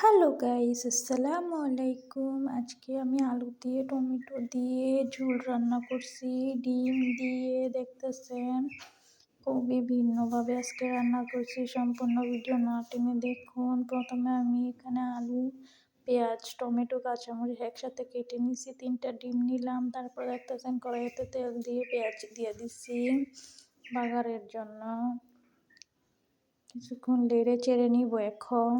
Hello guys, আসসালামু আলাইকুম। আজকে আমি আলু দিয়ে টমেটো দিয়ে ঝোল রান্না করছি, ডিম দিয়ে। দেখতেছেন খুবই ভিন্নভাবে আজকে রান্না করছি। সম্পূর্ণ ভিডিও না টেনে দেখুন। প্রথমে আমি এখানে আলু, পেঁয়াজ, টমেটো, কাঁচামরিচ একসাথে কেটে নিছি। 3টা ডিম নিলাম। তারপর দেখতেছেন কড়াইতে তেল দিয়ে পেঁয়াজ দিয়ে দিচ্ছি বাগারের জন্য। কিছুক্ষণ নেড়ে চেড়ে নিব। এখন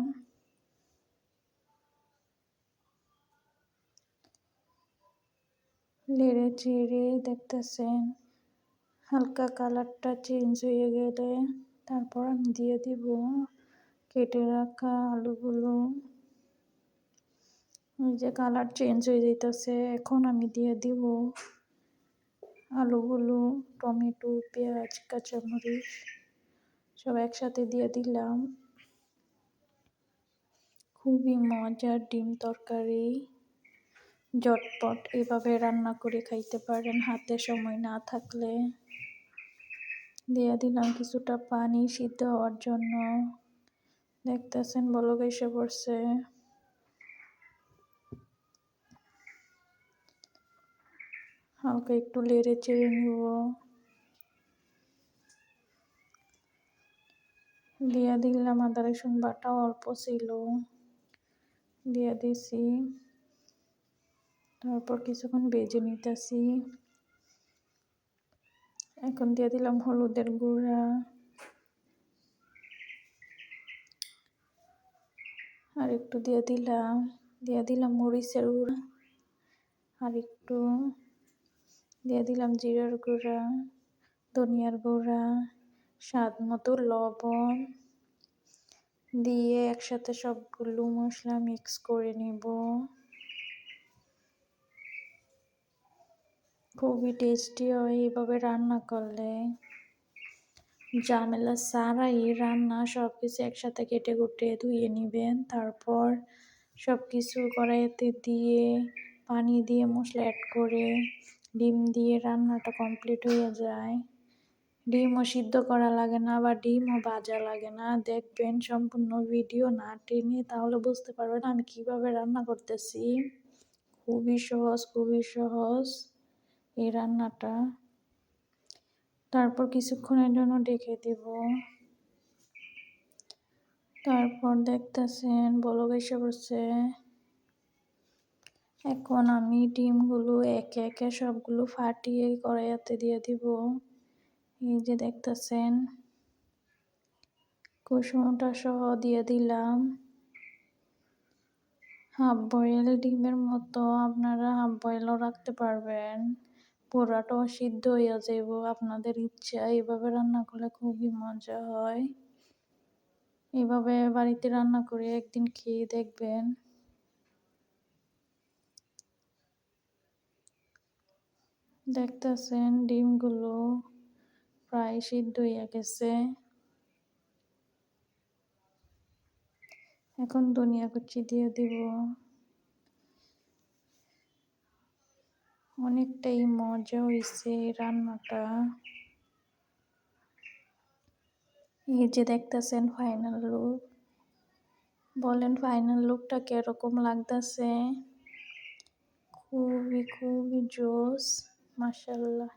নেড়ে চেড়ে দেখতেছেন হালকা কালারটা চেঞ্জ হয়ে গেলে তারপর আমি দিয়ে দিব কেটে রাখা আলুগুলো। এই যে কালার চেঞ্জ হয়ে যেতেছে, এখন আমি দিয়ে দিব আলুগুলো, টমেটো, পেঁয়াজ, কাঁচামরিচ সব একসাথে দিয়ে দিলাম। খুবই মজার ডিম তরকারি, ঝটপট এভাবে রান্না করে খাইতে পারেন হাতে সময় না থাকলে। দিয়ে দিলাম কিছুটা পানি সিদ্ধ হওয়ার জন্য। দেখতেছেন বলক এসে পড়ছে। হালকা একটু নেড়ে চেড়ে নিব। দিয়ে দিলাম আদা রসুন বাটা, অল্প ছিল, দিয়ে দিছি। তারপর কিছুক্ষণ ভেজে নিতেছি। এখন দিয়ে দিলাম হলুদের গুঁড়া, আর একটু দিয়ে দিলাম মরিচের গুঁড়া, আর একটু দিয়ে দিলাম জিরার গুঁড়া, ধনিয়ার গুঁড়া, স্বাদ মতো লবণ দিয়ে একসাথে সবগুলো মশলা মিক্স করে নিব। খুবই টেস্টি হয় এইভাবে রান্না করলে। ঝামেলা ছাড়াই রান্না। সব কিছু একসাথে কেটে কুটে ধুয়ে নেবেন। তারপর সব কিছু কড়াইতে দিয়ে পানি দিয়ে মশলা অ্যাড করে ডিম দিয়ে রান্নাটা কমপ্লিট হয়ে যায়। ডিমও সিদ্ধ করা লাগে না, বা ডিমও ভাজা লাগে না। দেখবেন সম্পূর্ণ ভিডিও না টেনে, তাহলে বুঝতে পারবেন আমি কিভাবে রান্না করতেছি। খুবই সহজ এই রান্নাটা। তারপর কিছুক্ষণের জন্য ঢেকে দেব। তারপর দেখতেছেন বলক এসে পড়ছে। এখন আমি ডিমগুলো একে একে সবগুলো ফাটিয়ে কড়াইতে দিয়ে দিব। এই যে দেখতেছেন কুসুমটা সহ দিয়ে দিলাম। হাফ বয়েল ডিমের মতো আপনারা হাফ বয়েলও রাখতে পারবেন, পুরাটাও সিদ্ধ হয়ে যাব আপনাদের ইচ্ছা। এইভাবে রান্না করলে খুবই মজা হয়। এইভাবে বাড়িতে রান্না করে একদিন খেয়ে দেখবেন। দেখতেছেন ডিমগুলো প্রায় সিদ্ধ হয়ে গেছে। এখন ধনিয়া কুচি দিয়ে দিব। অনেকটাই মজা হয়েছে এই রান্নাটা। এই যে দেখতেছেন ফাইনাল লুক। বলেন ফাইনাল লুকটা কিরকম লাগতেছে? খুবই জোস, মাশাআল্লাহ।